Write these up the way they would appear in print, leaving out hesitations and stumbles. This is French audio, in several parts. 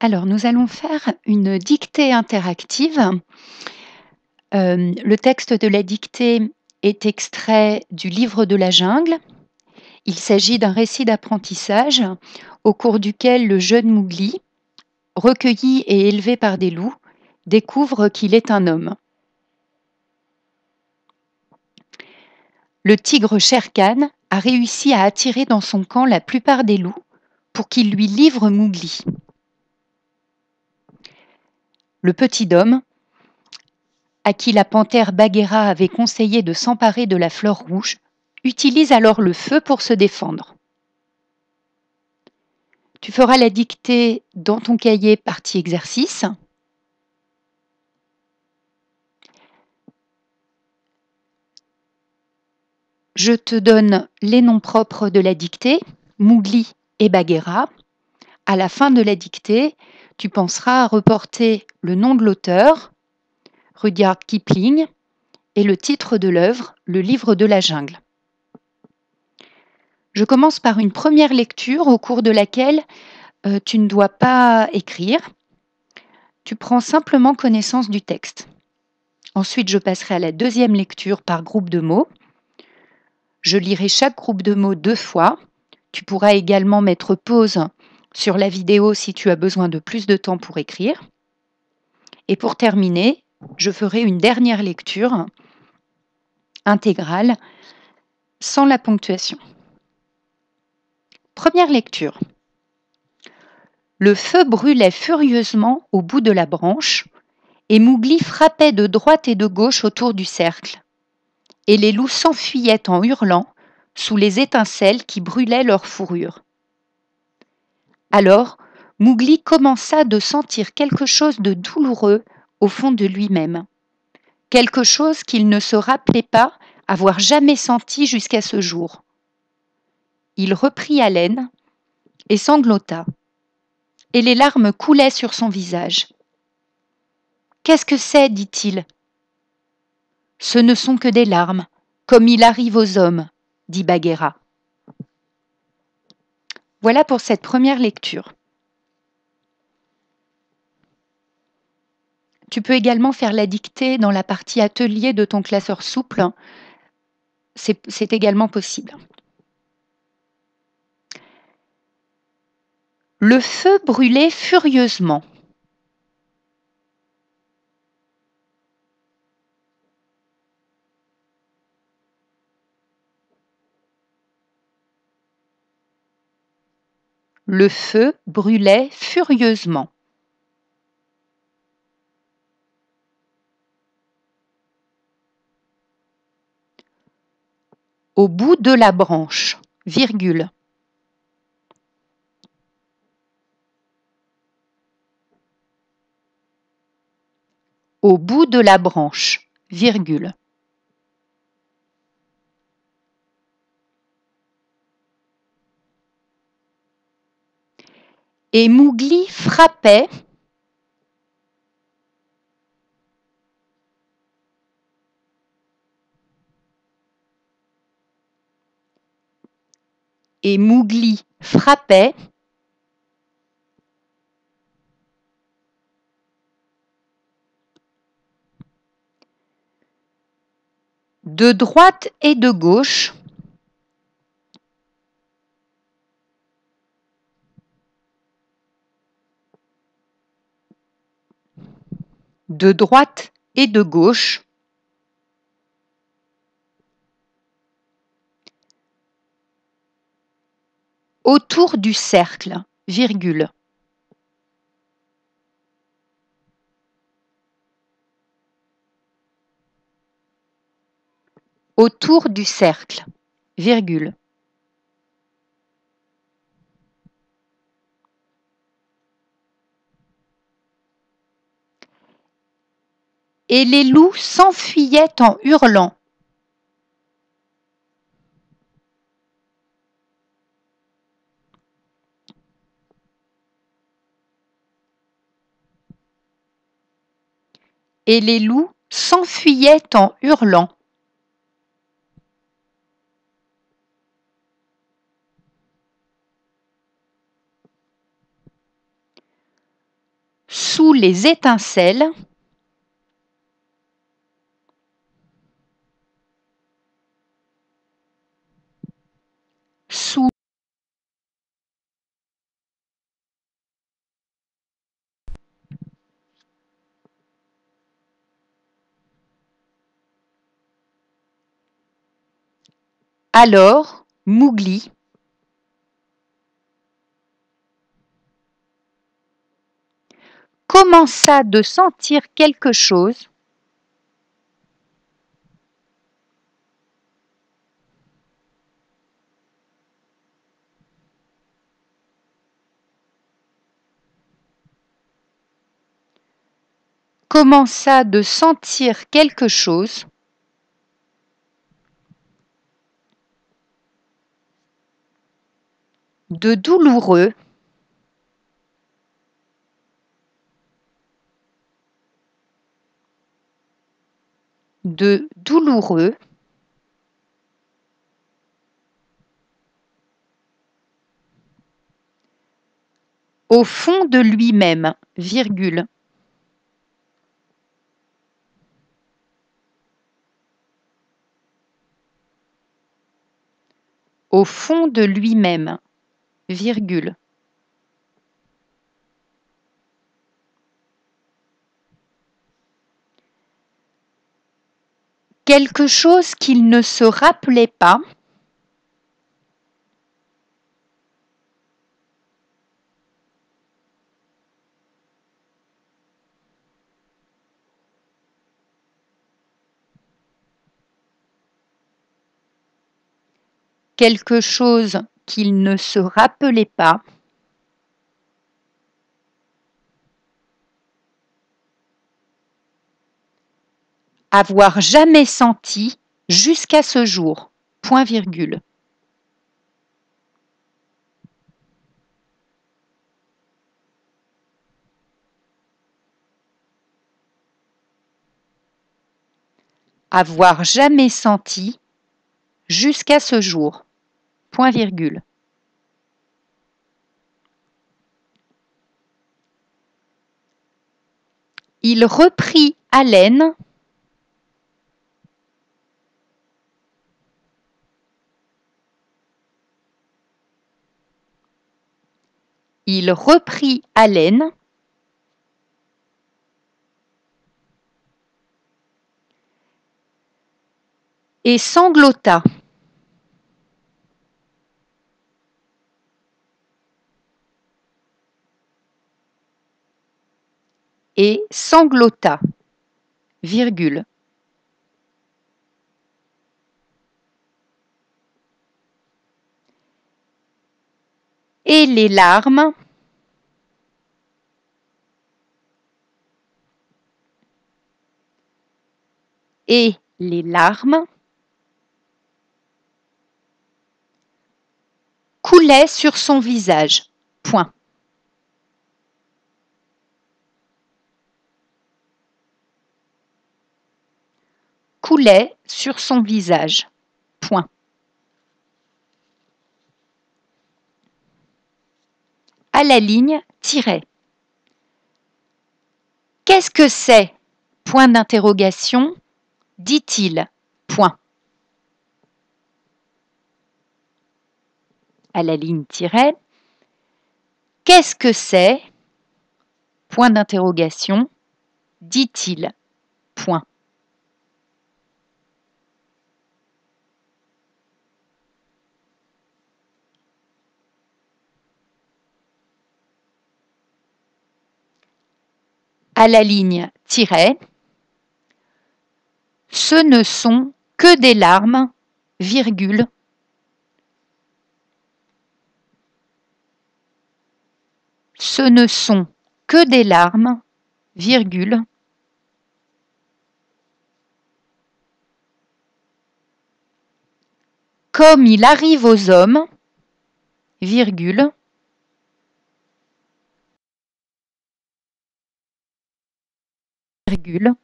Alors, nous allons faire une dictée interactive. Le texte de la dictée est extrait du livre de la jungle. Il s'agit d'un récit d'apprentissage au cours duquel le jeune Mowgli, recueilli et élevé par des loups, découvre qu'il est un homme. Le tigre Shere Khan a réussi à attirer dans son camp la plupart des loups pour qu'ils lui livrent Mowgli. Le petit Dom, à qui la panthère Bagheera avait conseillé de s'emparer de la fleur rouge, utilise alors le feu pour se défendre. Tu feras la dictée dans ton cahier partie exercice. Je te donne les noms propres de la dictée, Mowgli et Bagheera. À la fin de la dictée, tu penseras à reporter le nom de l'auteur, Rudyard Kipling, et le titre de l'œuvre, Le livre de la jungle. Je commence par une première lecture au cours de laquelle tu ne dois pas écrire. Tu prends simplement connaissance du texte. Ensuite, je passerai à la deuxième lecture par groupe de mots. Je lirai chaque groupe de mots 2 fois. Tu pourras également mettre pause sur la vidéo si tu as besoin de plus de temps pour écrire. Et pour terminer, je ferai une dernière lecture intégrale sans la ponctuation. Première lecture. Le feu brûlait furieusement au bout de la branche, et Mowgli frappait de droite et de gauche autour du cercle. Et les loups s'enfuyaient en hurlant sous les étincelles qui brûlaient leur fourrure. Alors, Mowgli commença de sentir quelque chose de douloureux au fond de lui-même, quelque chose qu'il ne se rappelait pas avoir jamais senti jusqu'à ce jour. Il reprit haleine et sanglota, et les larmes coulaient sur son visage. « Qu'est-ce que c'est » dit-il. « Ce ne sont que des larmes, comme il arrive aux hommes, » dit Bagheera. Voilà pour cette première lecture. Tu peux également faire la dictée dans la partie atelier de ton classeur souple. C'est également possible. Le feu brûlait furieusement. Le feu brûlait furieusement. Au bout de la branche, virgule. Au bout de la branche, virgule. Et Mowgli frappait et Mowgli frappait de droite et de gauche de droite et de gauche autour du cercle, virgule. Autour du cercle, virgule. Et les loups s'enfuyaient en hurlant. Et les loups s'enfuyaient en hurlant. sous les étincelles, sous alors Mowgli commença de sentir quelque chose de douloureux au fond de lui-même, virgule. Au fond de lui-même, virgule. Quelque chose qu'il ne se rappelait pas, quelque chose qu'il ne se rappelait pas, avoir jamais senti jusqu'à ce jour, point virgule. Avoir jamais senti jusqu'à ce jour, point virgule. Il reprit haleine Il reprit haleine et sanglota. Et sanglota, virgule. Et les larmes coulaient sur son visage. Point. Coulaient sur son visage. Point. À la ligne, tiret. Qu'est-ce que c'est? Point d'interrogation, dit-il. Point. À la ligne, tiret. Qu'est-ce que c'est? Point d'interrogation, dit-il. Point. À la ligne, tiret. Ce ne sont que des larmes, virgule. Ce ne sont que des larmes, virgule. Comme il arrive aux hommes, virgule. Virgule.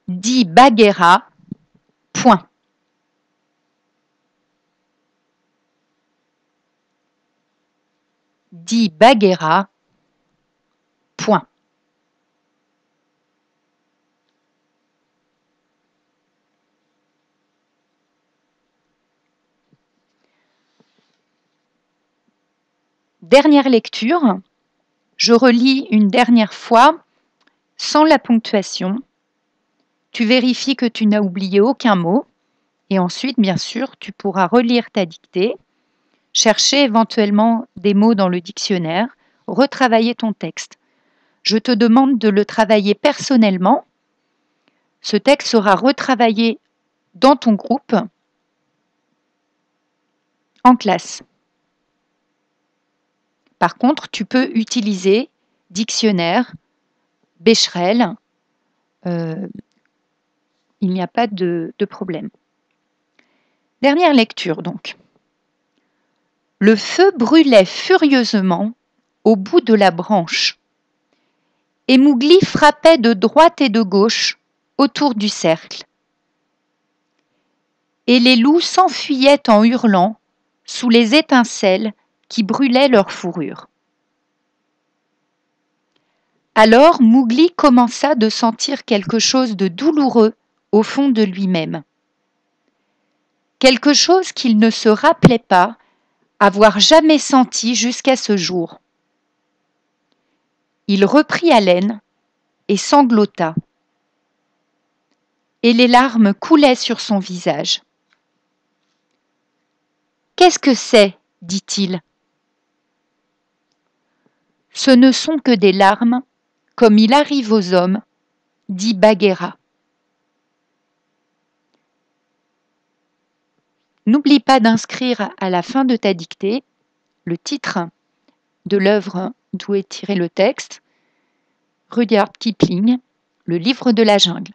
Dit Bagheera, point. dit Bagheera. Point. Dernière lecture, je relis une dernière fois sans la ponctuation. Tu vérifies que tu n'as oublié aucun mot et ensuite, bien sûr, tu pourras relire ta dictée, chercher éventuellement des mots dans le dictionnaire, retravailler ton texte. Je te demande de le travailler personnellement. Ce texte sera retravaillé dans ton groupe en classe. Par contre, tu peux utiliser dictionnaire, Becherel, il n'y a pas de problème. Dernière lecture donc. Le feu brûlait furieusement au bout de la branche, et Mowgli frappait de droite et de gauche autour du cercle. Et les loups s'enfuyaient en hurlant sous les étincelles qui brûlaient leur fourrure. Alors Mowgli commença de sentir quelque chose de douloureux au fond de lui-même. Quelque chose qu'il ne se rappelait pas avoir jamais senti jusqu'à ce jour. Il reprit haleine et sanglota. Et les larmes coulaient sur son visage. « Qu'est-ce que c'est » dit-il. « Ce ne sont que des larmes, comme il arrive aux hommes, » dit Bagheera. N'oublie pas d'inscrire à la fin de ta dictée le titre de l'œuvre d'où est tiré le texte, Rudyard Kipling, Le livre de la jungle.